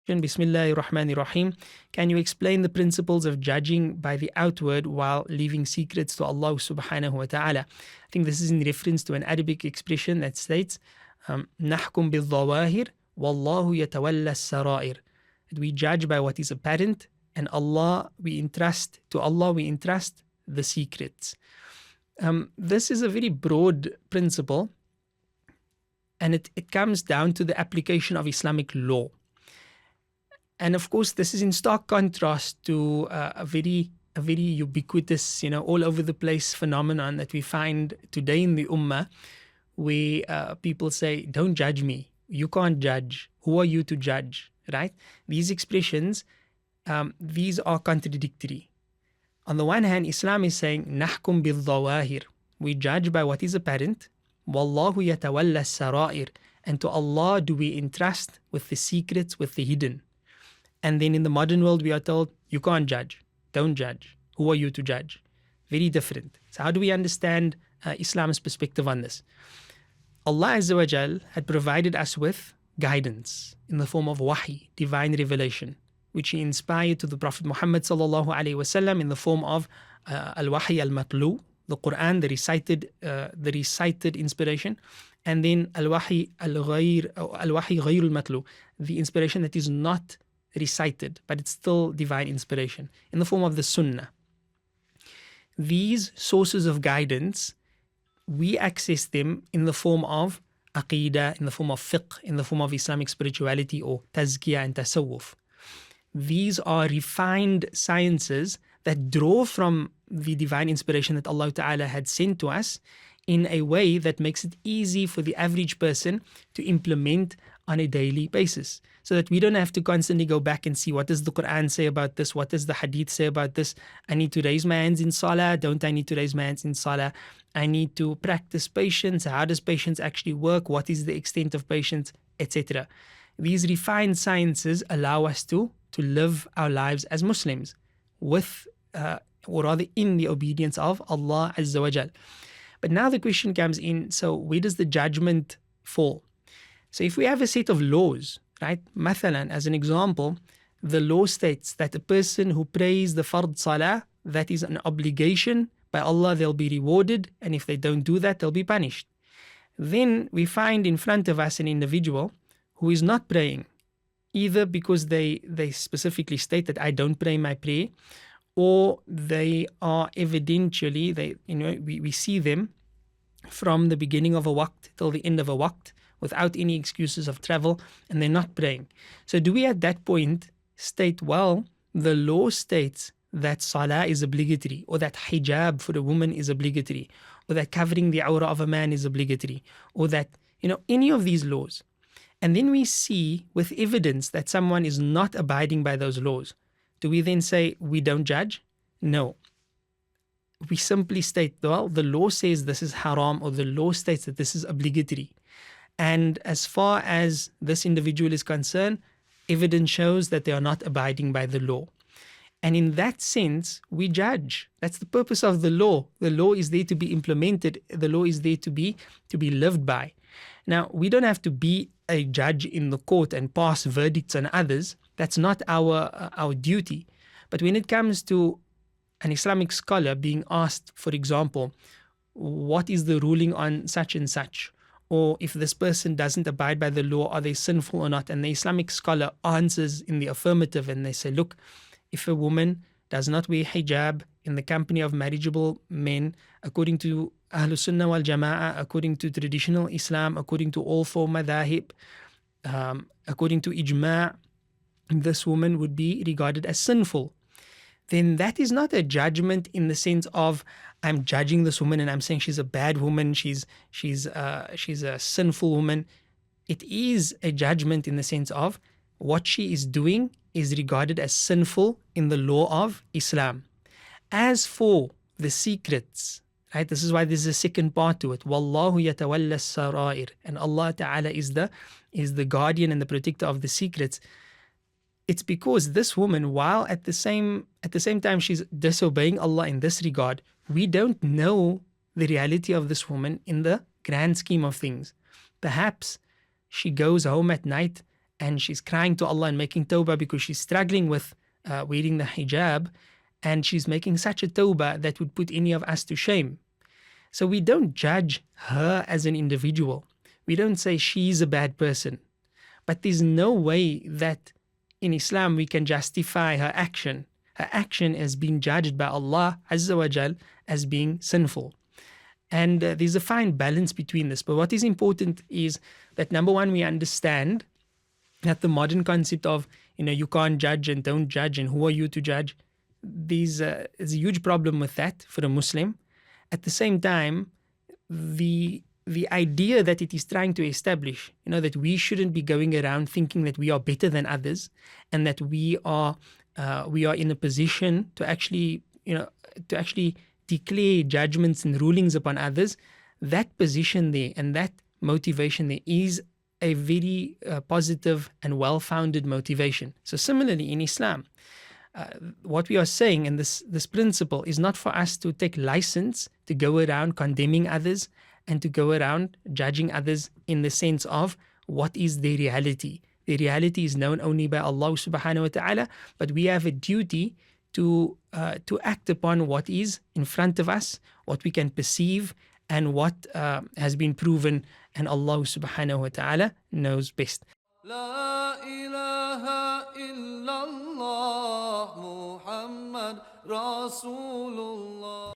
Bismillahir Rahmanir Rahim. Can you explain the principles of judging by the outward while leaving secrets to Allah subhanahu wa ta'ala? I think this is in reference to an Arabic expression that states, نحكم بالظواهر والله يتولى السرائر. We judge by what is apparent, and to Allah we entrust the secrets. This is a very broad principle, and it comes down to the application of Islamic law. And of course, this is in stark contrast to a very ubiquitous, all over the place phenomenon that we find today in the Ummah, where people say, "Don't judge me. You can't judge. Who are you to judge?" Right? These expressions, these are contradictory. On the one hand, Islam is saying, "Nahkum bil dhawahir." We judge by what is apparent. Wallahu yatawalla sarair. And to Allah do we entrust with the secrets, with the hidden. And then in the modern world, we are told, you can't judge. Don't judge. Who are you to judge? Very different. So how do we understand Islam's perspective on this? Allah Azza wa Jal had provided us with guidance in the form of wahi, divine revelation, which He inspired to the Prophet Muhammad sallallahu alaihi wasallam in the form of al-wahi al-matlu, the Quran, the recited inspiration, and then al-wahi ghayr al-matlu, the inspiration that is not recited, but it's still divine inspiration in the form of the Sunnah. These sources of guidance, we access them in the form of Aqidah, in the form of fiqh, in the form of Islamic spirituality or tazkiyah and tasawwuf. These are refined sciences that draw from the divine inspiration that Allah Ta'ala had sent to us in a way that makes it easy for the average person to implement on a daily basis, so that we don't have to constantly go back and see what does the Quran say about this, what does the Hadith say about this. I need to raise my hands in Salah, don't I need to raise my hands in Salah? I need to practice patience, how does patience actually work, what is the extent of patience, etc. These refined sciences allow us to live our lives as Muslims with, or rather in the obedience of Allah Azza wa Jal. But now the question comes in, so where does the judgment fall? So if we have a set of laws, right? Mathalan, as an example, the law states that a person who prays the fard salah, that is an obligation by Allah, they'll be rewarded, and if they don't do that, they'll be punished. Then we find in front of us an individual who is not praying, either because they specifically state that I don't pray my prayer, or they are evidentially, we see them from the beginning of a waqt till the end of a waqt without any excuses of travel, and they're not praying. So do we at that point state, well, the law states that salah is obligatory, or that hijab for a woman is obligatory, or that covering the awrah of a man is obligatory, or that, any of these laws. And then we see with evidence that someone is not abiding by those laws. Do we then say we don't judge? No. We simply state, well, the law says this is haram, or the law states that this is obligatory. And as far as this individual is concerned, evidence shows that they are not abiding by the law. And in that sense, we judge. That's the purpose of the law. The law is there to be implemented. The law is there to be lived by. Now, we don't have to be a judge in the court and pass verdicts on others. That's not our duty. But when it comes to an Islamic scholar being asked, for example, what is the ruling on such and such? Or if this person doesn't abide by the law, are they sinful or not? And the Islamic scholar answers in the affirmative, and they say, look, if a woman does not wear hijab in the company of marriageable men, according to Ahlus Sunnah wal Jama'ah, according to traditional Islam, according to all four madhahib, according to ijma', this woman would be regarded as sinful. Then that is not a judgment in the sense of I'm judging this woman and I'm saying she's a bad woman, she's a sinful woman. It is a judgment in the sense of what she is doing is regarded as sinful in the law of Islam. As for the secrets, right, this is why there's a second part to it. Wallahu yatawalla sarair, and Allah Ta'ala is the guardian and the protector of the secrets. It's because this woman, while at the same time she's disobeying Allah in this regard, we don't know the reality of this woman in the grand scheme of things. Perhaps she goes home at night and she's crying to Allah and making tawbah because she's struggling with wearing the hijab, and she's making such a tawbah that would put any of us to shame. So we don't judge her as an individual. We don't say she's a bad person. But there's no way that in Islam we can justify her action. Her action has been judged by Allah Azza wa Jal as being sinful. And there's a fine balance between this. But what is important is that, number one, we understand that the modern concept of, you can't judge and don't judge and who are you to judge, there's a huge problem with that for a Muslim. At the same time, the idea that it is trying to establish, that we shouldn't be going around thinking that we are better than others and that we are in a position to actually declare judgments and rulings upon others, that position there and that motivation there is a very positive and well-founded motivation. So similarly in Islam, what we are saying, and this principle, is not for us to take license to go around condemning others and to go around judging others in the sense of what is their reality. Their reality is known only by Allah subhanahu wa ta'ala, but we have a duty to act upon what is in front of us, what we can perceive, and what has been proven, and Allah subhanahu wa ta'ala knows best. La ilaha illallah Muhammad Rasulullah.